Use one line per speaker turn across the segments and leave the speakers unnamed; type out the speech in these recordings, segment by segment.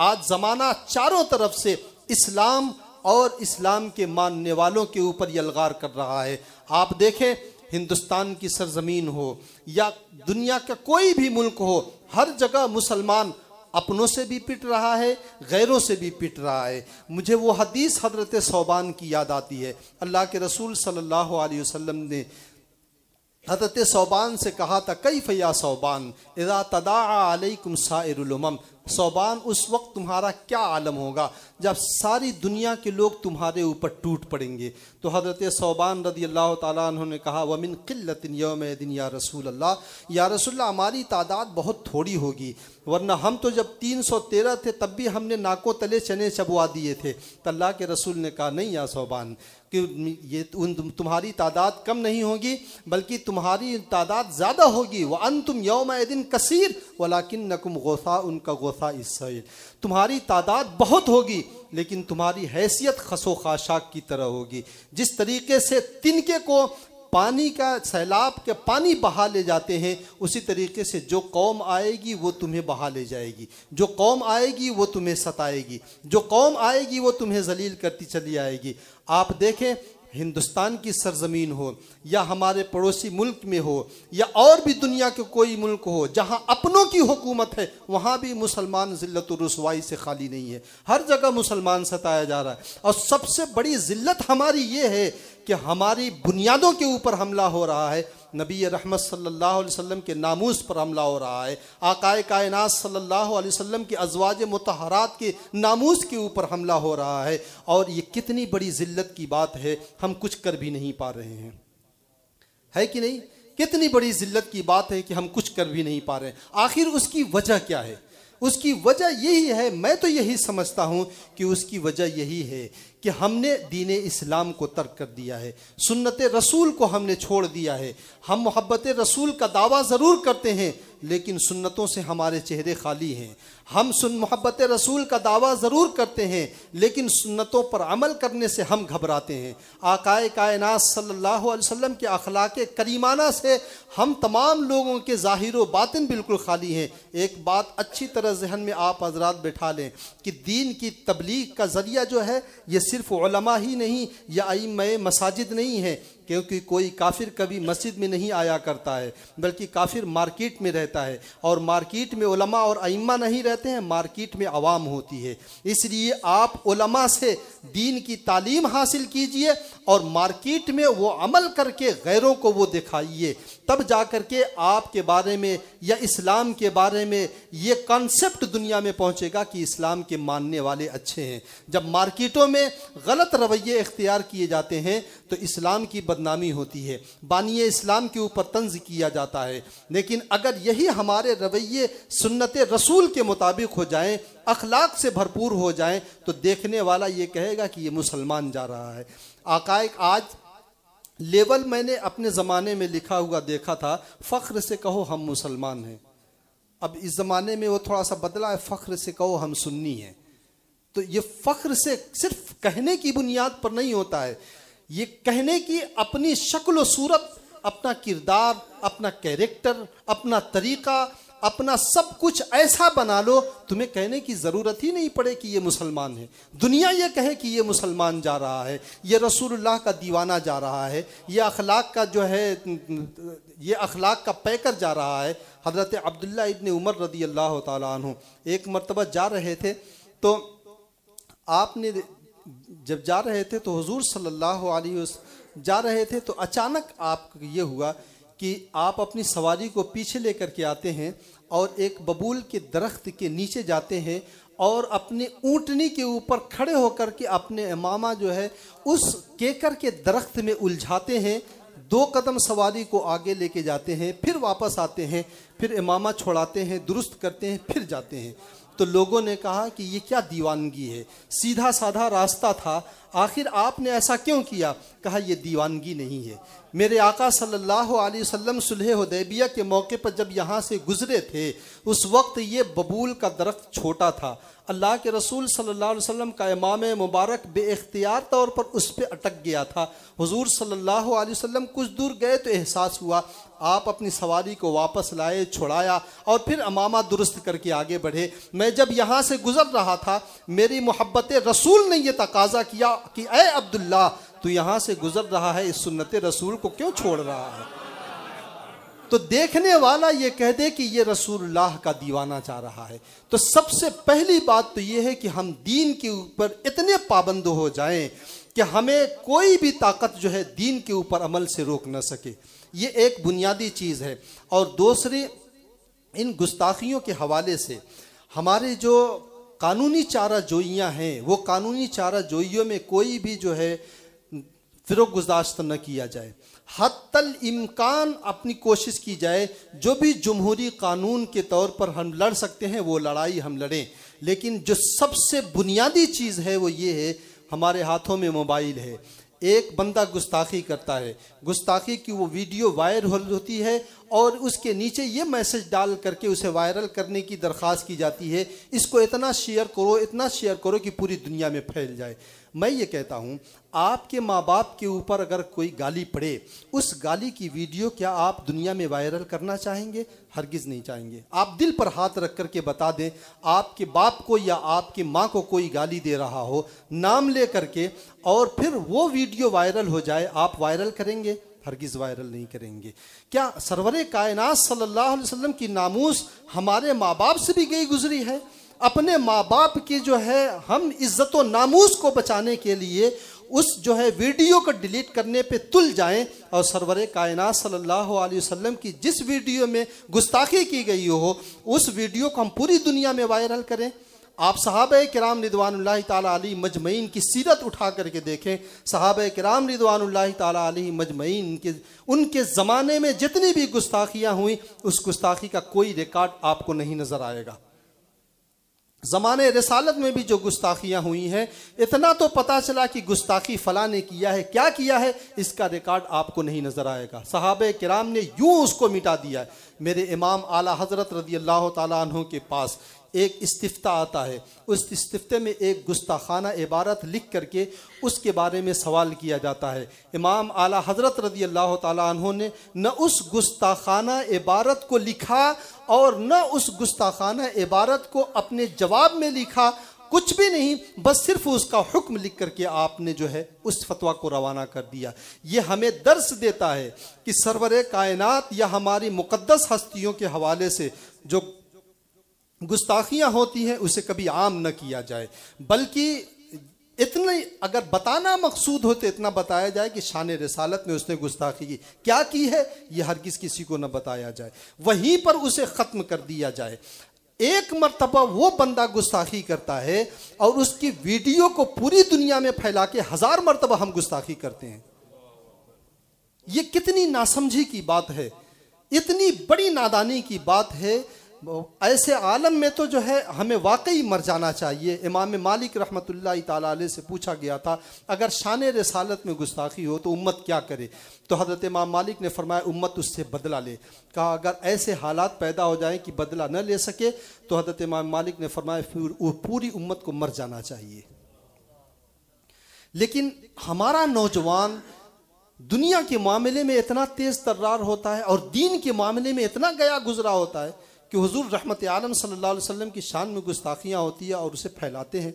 आज ज़माना चारों तरफ से इस्लाम और इस्लाम के मानने वालों के ऊपर यलगार कर रहा है। आप देखें, हिंदुस्तान की सरजमीन हो या दुनिया का कोई भी मुल्क हो, हर जगह मुसलमान अपनों से भी पिट रहा है, गैरों से भी पिट रहा है। मुझे वो हदीस हज़रत सौबान की याद आती है। अल्लाह के रसूल सल्लल्लाहु अलैहि वसल्लम ने हज़रत सौबान से कहा था, कैफ़ या सौबान इज़ा तदाआ अलैकुम साइरुल उमम, सौबान उस वक्त तुम्हारा क्या आलम होगा जब सारी दुनिया के लोग तुम्हारे ऊपर टूट पड़ेंगे। तो हज़रत सौबान रज़ी अल्लाह ताला अन्हु ने कहा, वमिन क़िल्लतिन यौमइदिन या रसूल अल्लाह, या रसूल अल्लाह हमारी तादाद बहुत थोड़ी होगी, वरना हम तो जब 313 थे तब भी हमने नाकों तले चने चबवा दिए थे। तो अल्लाह के रसूल ने कहा, नहीं या सौबान, कि ये तुम्हारी तादाद कम नहीं होगी बल्कि तुम्हारी तादाद ज़्यादा होगी। व अंतुम यौमइदिन कसीर वलाकिन्नकुम गुसाउन का गुसा इस्सैल, तुम्हारी तादाद बहुत होगी लेकिन तुम्हारी हैसियत खसो खाशाक की तरह होगी। जिस तरीके से तिनके को पानी का सैलाब के पानी बहा ले जाते हैं, उसी तरीके से जो कौम आएगी वो तुम्हें बहा ले जाएगी, जो कौम आएगी वो तुम्हें सताएगी, जो कौम आएगी वो तुम्हें जलील करती चली आएगी। आप देखें, हिंदुस्तान की सरजमीन हो या हमारे पड़ोसी मुल्क में हो या और भी दुनिया के कोई मुल्क हो, जहाँ अपनों की हुकूमत है वहाँ भी मुसलमान ज़िल्लत और रुसवाई से खाली नहीं है। हर जगह मुसलमान सताया जा रहा है। और सबसे बड़ी ज़िल्लत हमारी ये है कि हमारी बुनियादों के ऊपर हमला हो रहा है। नबी रहमत सल्लल्लाहु अलैहि वसल्लम के नामूस पर हमला हो रहा है। आकाए कायनात सल्लल्लाहु अलैहि वसल्लम की अज़वाज मुतहरात के नामूस के ऊपर हमला हो रहा है। और ये कितनी बड़ी ज़िल्लत की बात है, हम कुछ कर भी नहीं पा रहे हैं, है कि नहीं? कितनी बड़ी ज़िल्लत की बात है कि हम कुछ कर भी नहीं पा रहे हैं। आखिर उसकी वजह क्या है? उसकी वजह यही है, मैं तो यही समझता हूँ कि उसकी वजह यही है कि हमने दीन इस्लाम को तर्क कर दिया है, सुन्नत रसूल को हमने छोड़ दिया है। हम मोहब्बत रसूल का दावा ज़रूर करते हैं लेकिन सुन्नतों से हमारे चेहरे खाली हैं। हम मोहब्बत रसूल का दावा ज़रूर करते हैं लेकिन सुन्नतों पर अमल करने से हम घबराते हैं। आकाए कायनात सल्लल्लाहु अलैहि वसल्लम के अखलाक़ करीमाना से हम तमाम लोगों के ज़ाहिर व बातिन बिल्कुल खाली हैं। एक बात अच्छी तरह जहन में आप हज़रात बैठा लें कि दीन की तबलीग का ज़रिया जो है ये सिर्फ़ उलमा ही नहीं या आइम्मा मसाजिद नहीं है, क्योंकि कोई काफिर कभी मस्जिद में नहीं आया करता है बल्कि काफिर मार्केट में रहता है। और मार्केट में उलमा और आइम्मा नहीं रहते हैं, मार्केट में अवाम होती है। इसलिए आप उलमा से दीन की तालीम हासिल कीजिए और मार्केट में वो अमल करके गैरों को वो दिखाइए, तब जा कर के आपके बारे में या इस्लाम के बारे में ये कॉन्सेप्ट दुनिया में पहुंचेगा कि इस्लाम के मानने वाले अच्छे हैं। जब मार्केटों में गलत रवैये इख्तियार किए जाते हैं तो इस्लाम की बदनामी होती है, बानिए इस्लाम के ऊपर तंज किया जाता है। लेकिन अगर यही हमारे रवैये सुन्नत रसूल के मुताबिक हो जाएं, अखलाक से भरपूर हो जाएं, तो देखने वाला ये कहेगा कि ये मुसलमान जा रहा है। आकाए आज लेवल मैंने अपने ज़माने में लिखा हुआ देखा था, फ़ख्र से कहो हम मुसलमान हैं। अब इस ज़माने में वो थोड़ा सा बदला है, फ़ख्र से कहो हम सुन्नी हैं। तो ये फ़ख्र से सिर्फ कहने की बुनियाद पर नहीं होता है, ये कहने की अपनी शक्ल व सूरत, अपना किरदार, अपना कैरेक्टर, अपना तरीक़ा, अपना सब कुछ ऐसा बना लो तुम्हें कहने की ज़रूरत ही नहीं पड़े कि ये मुसलमान है। दुनिया ये कहे कि ये मुसलमान जा रहा है, ये रसूलुल्लाह का दीवाना जा रहा है, ये अखलाक का जो है ये अखलाक का पैकर जा रहा है। हज़रत अब्दुल्ला इब्न उमर रज़ी अल्लाह ताला अन्हु एक मरतबा जा रहे थे, तो आपने जब जा रहे थे तो हुजूर सल्लल्लाहु अलैहि वसल्लम जा रहे थे, तो अचानक आप ये हुआ कि आप अपनी सवारी को पीछे लेकर के आते हैं और एक बबूल के दरख्त के नीचे जाते हैं और अपने ऊँटनी के ऊपर खड़े होकर के अपने इमामा जो है उस केकर के दरख्त में उलझाते हैं। 2 कदम सवारी को आगे लेके जाते हैं, फिर वापस आते हैं, फिर इमामा छोड़ाते हैं, दुरुस्त करते हैं, फिर जाते हैं। तो लोगों ने कहा कि ये क्या दीवानगी है, सीधा साधा रास्ता था, आखिर आपने ऐसा क्यों किया? कहा ये दीवानगी नहीं है। मेरे आका सल्लल्लाहु अलैहि वसल्लम सुलह हुदैबिया के मौके पर जब यहाँ से गुजरे थे उस वक्त ये बबूल का दरख्त छोटा था, अल्लाह के रसूल सल्लल्लाहु अलैहि वसल्लम का इमाम मुबारक बेइख्तियार तौर पर उस पर अटक गया था। हुजूर सल्लल्लाहु अलैहि वसल्लम कुछ दूर गए तो एहसास हुआ, आप अपनी सवारी को वापस लाए, छुड़ाया और फिर अमामा दुरुस्त करके आगे बढ़े। मैं जब यहाँ से गुजर रहा था, मेरी मोहब्बत रसूल ने यह तकाजा किया कि ए अब्दुल्ला, तू यहाँ से गुजर रहा है, इस सुन्नत रसूल को क्यों छोड़ रहा है? तो देखने वाला ये कह दे कि ये रसूलुल्लाह का दीवाना चाह रहा है। तो सबसे पहली बात तो ये है कि हम दीन के ऊपर इतने पाबंद हो जाएं कि हमें कोई भी ताकत जो है दीन के ऊपर अमल से रोक न सके। ये एक बुनियादी चीज़ है। और दूसरी, इन गुस्ताखियों के हवाले से हमारे जो कानूनी चारा जोइयाँ हैं, वो कानूनी चारा जोइयों में कोई भी जो है फिरोगुज़ाश्त न किया जाए। हत्तल इम्कान अपनी कोशिश की जाए, जो भी जमहूरी कानून के तौर पर हम लड़ सकते हैं वो लड़ाई हम लड़ें। लेकिन जो सबसे बुनियादी चीज़ है वो ये है, हमारे हाथों में मोबाइल है। एक बंदा गुस्ताखी करता है, गुस्ताखी की वो वीडियो वायरल होती है और उसके नीचे ये मैसेज डाल करके उसे वायरल करने की दरख्वास्त की जाती है, इसको इतना शेयर करो, इतना शेयर करो कि पूरी दुनिया में फैल जाए। मैं ये कहता हूँ, आपके माँ बाप के ऊपर अगर कोई गाली पड़े, उस गाली की वीडियो क्या आप दुनिया में वायरल करना चाहेंगे? हरगिज़ नहीं चाहेंगे। आप दिल पर हाथ रख कर के बता दें, आपके बाप को या आपकी माँ को कोई गाली दे रहा हो, नाम ले करके, और फिर वो वीडियो वायरल हो जाए, आप वायरल करेंगे? हरगिज़ वायरल नहीं करेंगे। क्या सरवरे कायनात सल्लल्लाहु अलैहि वसल्लम की नामूस हमारे माँ बाप से भी गई गुजरी है? अपने माँ बाप की जो है हम इज्जत व नामूस को बचाने के लिए उस जो है वीडियो को डिलीट करने पे तुल जाएं, और सरवरे कायनात सल्लल्लाहु अलैहि वसल्लम की जिस वीडियो में गुस्ताखी की गई हो उस वीडियो को हम पूरी दुनिया में वायरल करें? आप सहाबा किराम रिदवानुल्लाहि ताला अलैहिम मजमईन की सीरत उठा करके देखें। सहाबा किराम रिदवानुल्लाहि ताला अलैहिम मजमईन के उनके ज़माने में जितनी भी गुस्ताखियाँ हुई, उस गुस्ताखी का कोई रिकॉर्ड आपको नहीं नज़र आएगा। ज़माने रिसालत में भी जो गुस्ताखियाँ हुई हैं, इतना तो पता चला कि गुस्ताखी फ़लाँ ने किया है, क्या किया है इसका रिकॉर्ड आपको नहीं नज़र आएगा। सहाबे किराम ने यूँ उसको मिटा दिया है। मेरे इमाम आला हज़रत रज़ी अल्लाह ताला अन्हु के पास एक इस्तिफ्ता आता है, उस इस्तिफ्ते में एक गुस्ताखाना इबारत लिख करके उसके बारे में सवाल किया जाता है। इमाम आला हज़रत रज़ी अल्लाह ताला अन्हु ने न उस गुस्ताखाना इबारत को लिखा और न उस गुस्ताखाना इबारत को अपने जवाब में लिखा, कुछ भी नहीं, बस सिर्फ उसका हुक्म लिख करके आपने जो है उस फतवा को रवाना कर दिया। ये हमें दर्स देता है कि सरवरे कायनात या हमारी मुक़द्दस हस्तियों के हवाले से जो गुस्ताखियाँ होती हैं उसे कभी आम न किया जाए, बल्कि इतने अगर बताना मकसूद हो तो इतना बताया जाए कि शान रिसालत में उसने गुस्ताखी की, क्या की है ये हरगिज़ किसी को न बताया जाए, वहीं पर उसे ख़त्म कर दिया जाए। एक मर्तबा वो बंदा गुस्ताखी करता है और उसकी वीडियो को पूरी दुनिया में फैला के 1000 मर्तबा हम गुस्ताखी करते हैं। ये कितनी नासमझी की बात है, इतनी बड़ी नादानी की बात है। ऐसे आलम में तो जो है हमें वाकई मर जाना चाहिए। इमाम मालिक रहमतुल्लाहि ताला अलैह से पूछा गया था, अगर शान रिसालत में गुस्ताखी हो तो उम्मत क्या करे? तो हज़रत इमाम मालिक ने फरमाया, उम्मत उससे बदला ले। कहा अगर ऐसे हालात पैदा हो जाएं कि बदला न ले सके तो हज़रत इमाम मालिक ने फरमाया फिर पूरी उम्मत को मर जाना चाहिए। लेकिन हमारा नौजवान दुनिया के मामले में इतना तेज़ तर्रार होता है और दीन के मामले में इतना गया गुजरा होता है कि हुजूर रहमत आलम सल्लल्लाहु अलैहि वसल्लम की शान में गुस्ताखियाँ होती है और उसे फैलाते हैं।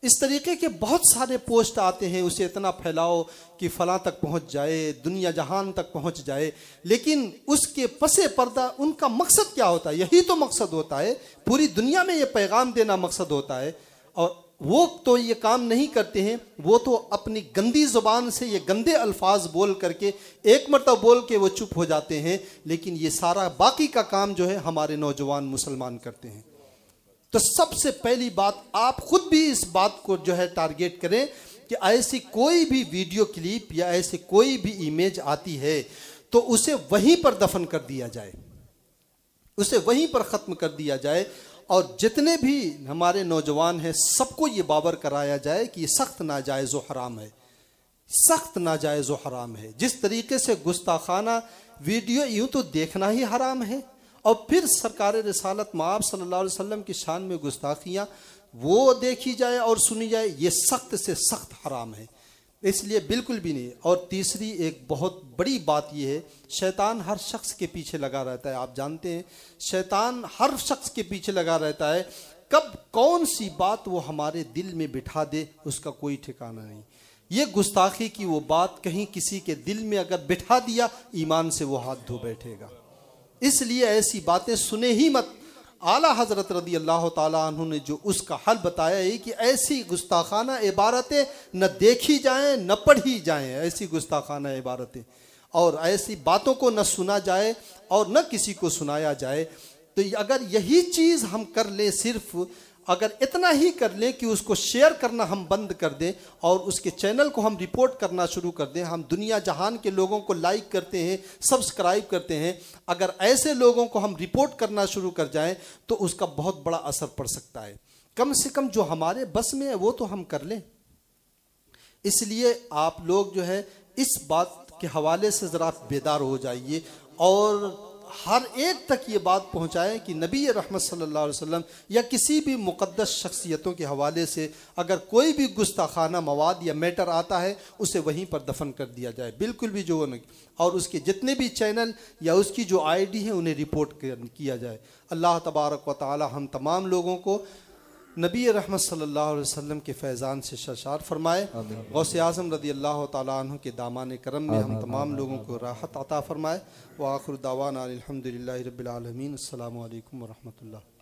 इस तरीके के बहुत सारे पोस्ट आते हैं, उसे इतना फैलाओ कि फ़लाँ तक पहुँच जाए, दुनिया जहान तक पहुँच जाए। लेकिन उसके पसे पर्दा उनका मकसद क्या होता है? यही तो मकसद होता है, पूरी दुनिया में ये पैगाम देना मकसद होता है। और वो तो ये काम नहीं करते हैं, वो तो अपनी गंदी ज़ुबान से ये गंदे अल्फाज बोल करके एक मरतबा बोल के वो चुप हो जाते हैं। लेकिन ये सारा बाकी का काम जो है हमारे नौजवान मुसलमान करते हैं। तो सबसे पहली बात, आप खुद भी इस बात को जो है टारगेट करें कि ऐसी कोई भी वीडियो क्लिप या ऐसे कोई भी इमेज आती है तो उसे वहीं पर दफन कर दिया जाए, उसे वहीं पर ख़त्म कर दिया जाए। और जितने भी हमारे नौजवान हैं सबको ये बावर कराया जाए कि ये सख्त नाजायज़ व हराम है, सख्त नाजायज़ व हराम है। जिस तरीके से गुस्ताखाना वीडियो यूँ तो देखना ही हराम है, और फिर सरकार रिसालत माब सल्लल्लाहु अलैहि वसल्लम की शान में गुस्ताखियाँ वो देखी जाए और सुनी जाए, ये सख्त से सख्त हराम है, इसलिए बिल्कुल भी नहीं। और तीसरी एक बहुत बड़ी बात ये है, शैतान हर शख्स के पीछे लगा रहता है। आप जानते हैं शैतान हर शख्स के पीछे लगा रहता है, कब कौन सी बात वो हमारे दिल में बिठा दे उसका कोई ठिकाना नहीं। ये गुस्ताखी की वो बात कहीं किसी के दिल में अगर बिठा दिया, ईमान से वो हाथ धो बैठेगा। इसलिए ऐसी बातें सुने ही मत। आला हजरत रदी अल्लाह ताला अन्हु ने जो उसका हल बताया है कि ऐसी गुस्ताखाना इबारतें न देखी जाएं न पढ़ी जाएं, ऐसी गुस्ताखाना इबारतें और ऐसी बातों को न सुना जाए और न किसी को सुनाया जाए। तो अगर यही चीज़ हम कर लें, सिर्फ अगर इतना ही कर लें कि उसको शेयर करना हम बंद कर दें और उसके चैनल को हम रिपोर्ट करना शुरू कर दें, हम दुनिया जहान के लोगों को लाइक करते हैं, सब्सक्राइब करते हैं, अगर ऐसे लोगों को हम रिपोर्ट करना शुरू कर जाएं तो उसका बहुत बड़ा असर पड़ सकता है। कम से कम जो हमारे बस में है वो तो हम कर लें। इसलिए आप लोग जो है इस बात के हवाले से ज़रा बेदार हो जाइए और हर एक तक ये बात पहुँचाएं कि नबी रहमत सल्लल्लाहु अलैहि वसल्लम या किसी भी मुक़द्दस शख्सियतों के हवाले से अगर कोई भी गुस्ताखाना मवाद या मैटर आता है उसे वहीं पर दफन कर दिया जाए, बिल्कुल भी जो नहीं, और उसके जितने भी चैनल या उसकी जो आईडी है उन्हें रिपोर्ट किया जाए। अल्लाह तबारक व तआला हम तमाम लोगों को नबी रहमत सल्लल्लाहु अलैहि वसल्लम के फैज़ान से सरशार फरमाए। गौसे आज़म रदी अल्लाह ताला अन्हु के दामान करम में हम तमाम लोगों को राहत अता फरमाए। व आखिर दावाना अल्हम्दुलिल्लाहि रब्बिल आलमीन। अस्सलामु अलैकुम व रहमतुल्लाह।